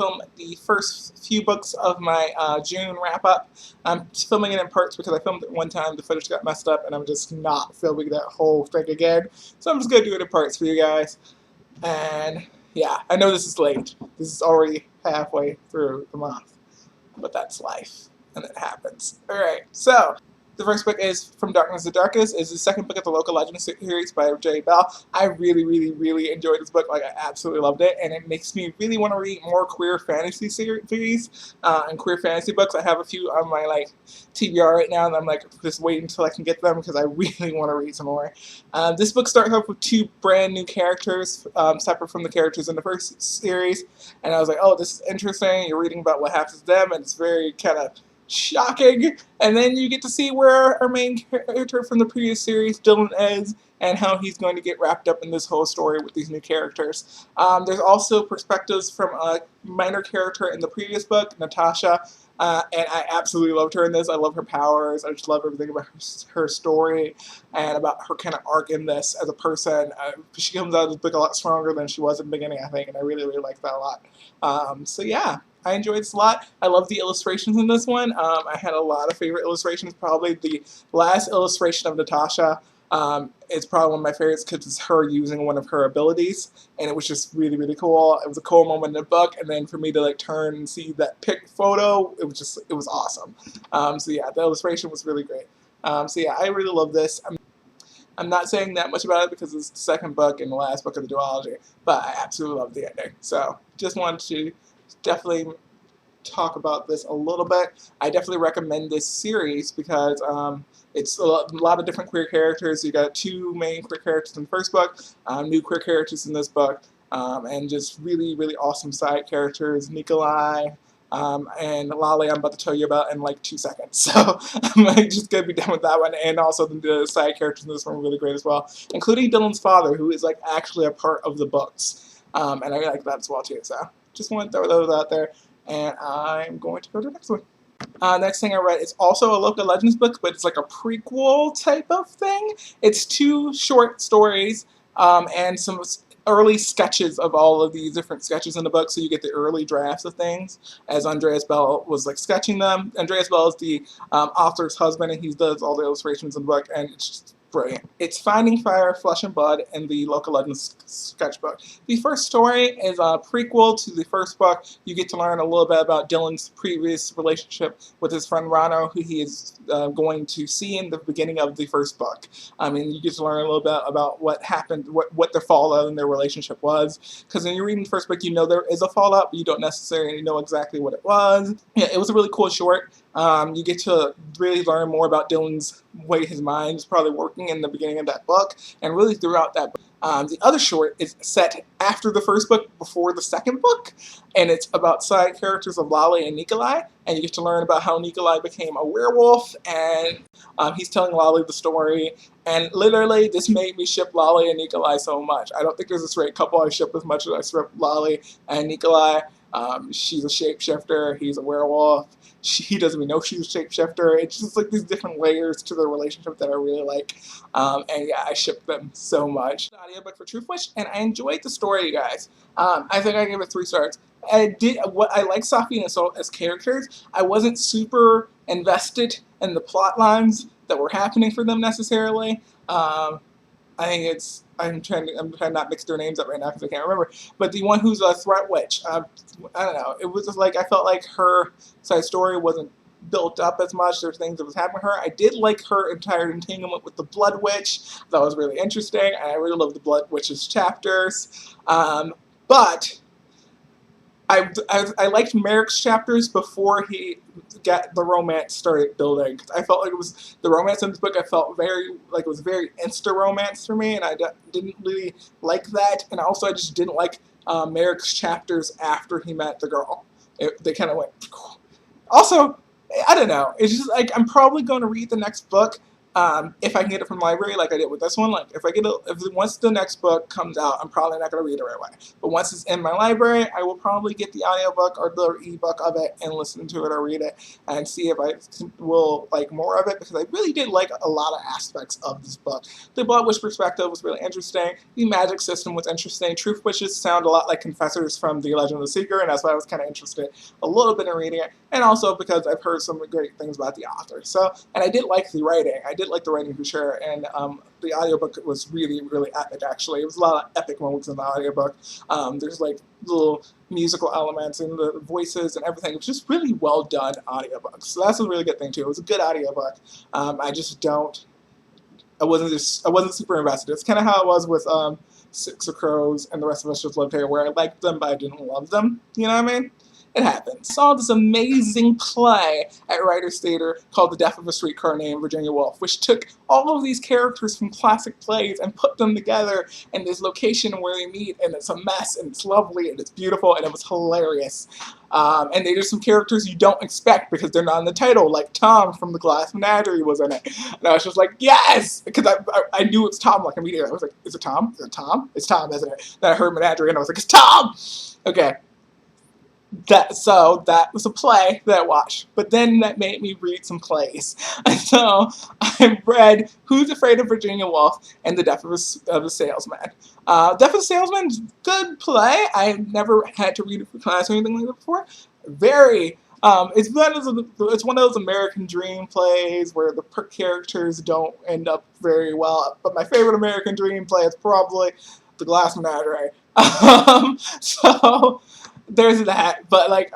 film the first few books of my June wrap-up. I'm filming it in parts because I filmed it one time, the footage got messed up, and I'm just not filming that whole thing again. So I'm just going to do it in parts for you guys. And yeah, I know this is late. This is already halfway through the month. But that's life, and it happens. Alright, so the first book is From Darkness to Darkest. It's the second book of the Local Legends series by J. Bell. I really enjoyed this book. Like, I absolutely loved it, and it makes me really want to read more queer fantasy series and queer fantasy books. I have a few on my TBR right now, and I'm just waiting until I can get them because I really want to read some more. This book starts off with two brand new characters, separate from the characters in the first series, and I was like, oh, this is interesting. You're reading about what happens to them, and it's very kind of shocking. And then you get to see where our main character from the previous series, Dylan, is, and how he's going to get wrapped up in this whole story with these new characters. There's also perspectives from a minor character in the previous book, Natasha, and I absolutely loved her in this. I love her powers. I just love everything about her story and about her kind of arc in this as a person. She comes out of this book a lot stronger than she was in the beginning, I think, and I really like that a lot. So yeah, I enjoyed this a lot. I love the illustrations in this one. I had a lot of favorite illustrations. Probably the last illustration of Natasha is probably one of my favorites because it's her using one of her abilities, and it was just really cool. It was a cool moment in the book, and then for me to turn and see that pic photo, it was awesome. So yeah, the illustration was really great. So yeah, I really love this. I'm not saying that much about it because it's the second book and the last book of the duology, but I absolutely love the ending. So just wanted to definitely talk about this a little bit. I definitely recommend this series because it's a lot of different queer characters. You got two main queer characters in the first book, new queer characters in this book, and just really awesome side characters. Nikolai and Lolly I'm about to tell you about in 2 seconds. So I'm just going to be done with that one. And also the side characters in this one are really great as well, including Dylan's father, who is actually a part of the books. And I like that as well too. So just want to throw those out there. And I'm going to go to the next one. Next thing I read is also a Local Legends book, but it's like a prequel type of thing. It's 2 short stories and some early sketches of all of these different sketches in the book, so you get the early drafts of things as Andreas Bell was sketching them. Andreas Bell is the author's husband, and he does all the illustrations in the book, and it's just brilliant. It's Finding Fire, Flesh and Blood in the Local Legends sketchbook. The first story is a prequel to the first book. You get to learn a little bit about Dylan's previous relationship with his friend Rano, who he is going to see in the beginning of the first book. And you get to learn a little bit about what happened, what their fallout in their relationship was. Because when you're reading the first book, you know there is a fallout, but you don't necessarily know exactly what it was. Yeah, it was a really cool short. You get to really learn more about Dylan's way his mind is probably working in the beginning of that book, and really throughout that book. The other short is set after the first book, before the second book, and it's about side characters of Lolly and Nikolai, and you get to learn about how Nikolai became a werewolf, and he's telling Lolly the story, and literally this made me ship Lolly and Nikolai so much. I don't think there's a straight couple I ship as much as I ship Lolly and Nikolai. She's a shapeshifter, he's a werewolf. He doesn't even know she's a shapeshifter. It's just these different layers to their relationship that I really like. And yeah, I ship them so much. The audiobook for Truthwish, and I enjoyed the story, you guys. I think I gave it 3 stars. I like Safi and Assault as characters. I wasn't super invested in the plot lines that were happening for them necessarily. I think I'm trying to not mix their names up right now because I can't remember. But the one who's a threat witch, I don't know. It was just I felt like her side story wasn't built up as much. There's things that was happening to her. I did like her entire entanglement with the Blood Witch. That was really interesting. I really love the Blood Witch's chapters. But I liked Merrick's chapters before he got the romance started building. I felt like the romance in this book. I felt it was very insta romance for me, and I didn't really like that. And also, I just didn't like Merrick's chapters after he met the girl. They kind of went. Also, I don't know. It's just I'm probably going to read the next book, If I can get it from the library, like I did with this one, like if I get it, if once the next book comes out, I'm probably not gonna read it right away. But once it's in my library, I will probably get the audiobook or the ebook of it and listen to it or read it and see if I will like more of it, because I really did like a lot of aspects of this book. The Blood Witch perspective was really interesting. The magic system was interesting. Truth witches sound a lot like confessors from The Legend of the Seeker, and that's why I was kind of interested a little bit in reading it, and also because I've heard some great things about the author. So, and I did like the writing. I did like the writing for sure, and the audiobook was really, really epic, actually. It was a lot of epic moments in the audiobook. There's like little musical elements and the voices and everything. It was just really well done audiobook. So that's a really good thing too. It was a good audiobook. I wasn't super invested. It's kind of how it was with Six of Crows and The Rest of Us Just Lived Here, where I liked them, but I didn't love them. You know what I mean? It happens. Saw this amazing play at Writers Theater called The Death of a Streetcar Named Virginia Woolf, which took all of these characters from classic plays and put them together in this location where they meet, and it's a mess, and it's lovely, and it's beautiful, and it was hilarious. And they did some characters you don't expect because they're not in the title, like Tom from The Glass Menagerie was in it. And I was just like, yes! Because I knew it was Tom like immediately. I was like, is it Tom? Is it Tom? It's Tom, isn't it? Then I heard Menagerie and I was like, it's Tom! Okay. So that was a play that I watched, but then that made me read some plays. And so I read Who's Afraid of Virginia Woolf and The Death of a Salesman. Death of a Salesman, good play. I've never had to read it for class or anything like that before. It's one of those American Dream plays where the characters don't end up very well. But my favorite American Dream play is probably The Glass Menagerie. So there's that, but like,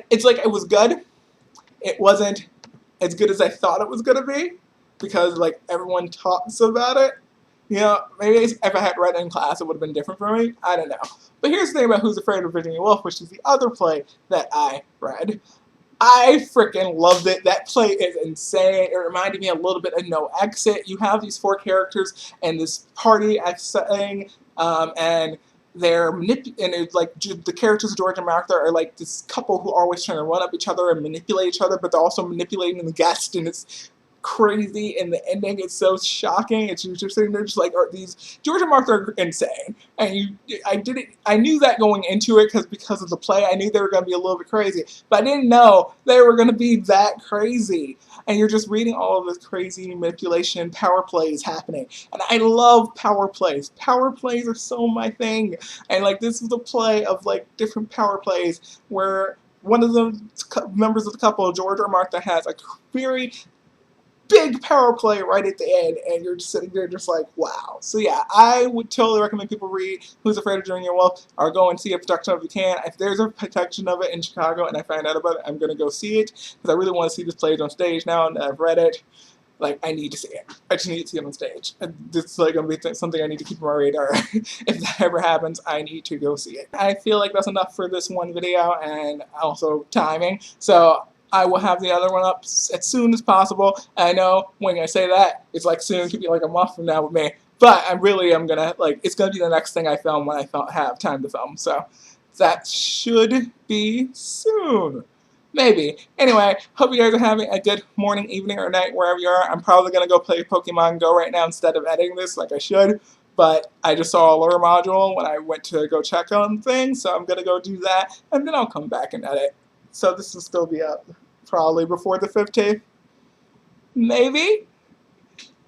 it's like it was good. It wasn't as good as I thought it was gonna be, because like everyone talks about it. You know, maybe if I had read it in class, it would have been different for me. I don't know. But here's the thing about Who's Afraid of Virginia Woolf, which is the other play that I read. I freaking loved it. That play is insane. It reminded me a little bit of No Exit. You have these four characters and this party setting, and it's like the characters of George and Martha are like this couple who are always trying to run up each other and manipulate each other, but they're also manipulating the guest, and it's crazy, and the ending is so shocking. It's just sitting there just like, these George and Martha are insane, and I knew that going into it because of the play. I knew they were going to be a little bit crazy, but I didn't know they were going to be that crazy. And you're just reading all of this crazy manipulation, power plays happening. And I love power plays. Power plays are so my thing. And like, this is a play of like different power plays where one of the members of the couple, George or Martha, has a very big power play right at the end, and you're just sitting there just like, wow. So yeah, I would totally recommend people read Who's Afraid of Virginia Woolf, or go and see a production of it if you can. If there's a production of it in Chicago and I find out about it, I'm going to go see it, because I really want to see this played on stage now, and I've read it. Like, I need to see it. I just need to see it on stage. It's like going to be something I need to keep on my radar. If that ever happens, I need to go see it. I feel like that's enough for this one video, and also timing. So I will have the other one up as soon as possible. I know when I say that, it's like soon, it could be like a month from now with me. But I'm gonna, like, it's gonna be the next thing I film when I have time to film. So that should be soon. Maybe. Anyway, hope you guys are having a good morning, evening, or night wherever you are. I'm probably gonna go play Pokemon Go right now instead of editing this like I should. But I just saw a lure module when I went to go check on things, so I'm gonna go do that, and then I'll come back and edit. So this will still be up probably before the 15th. Maybe?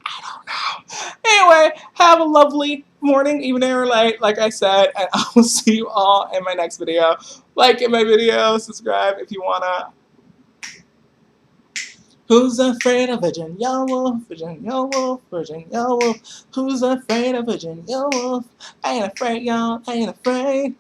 I don't know. Anyway, have a lovely morning, evening, or night, like I said, and I will see you all in my next video. Like my video, subscribe if you wanna. Who's afraid of Virginia Woolf? Virginia Woolf, Virginia Woolf. Who's afraid of Virginia Woolf? I ain't afraid, y'all, I ain't afraid.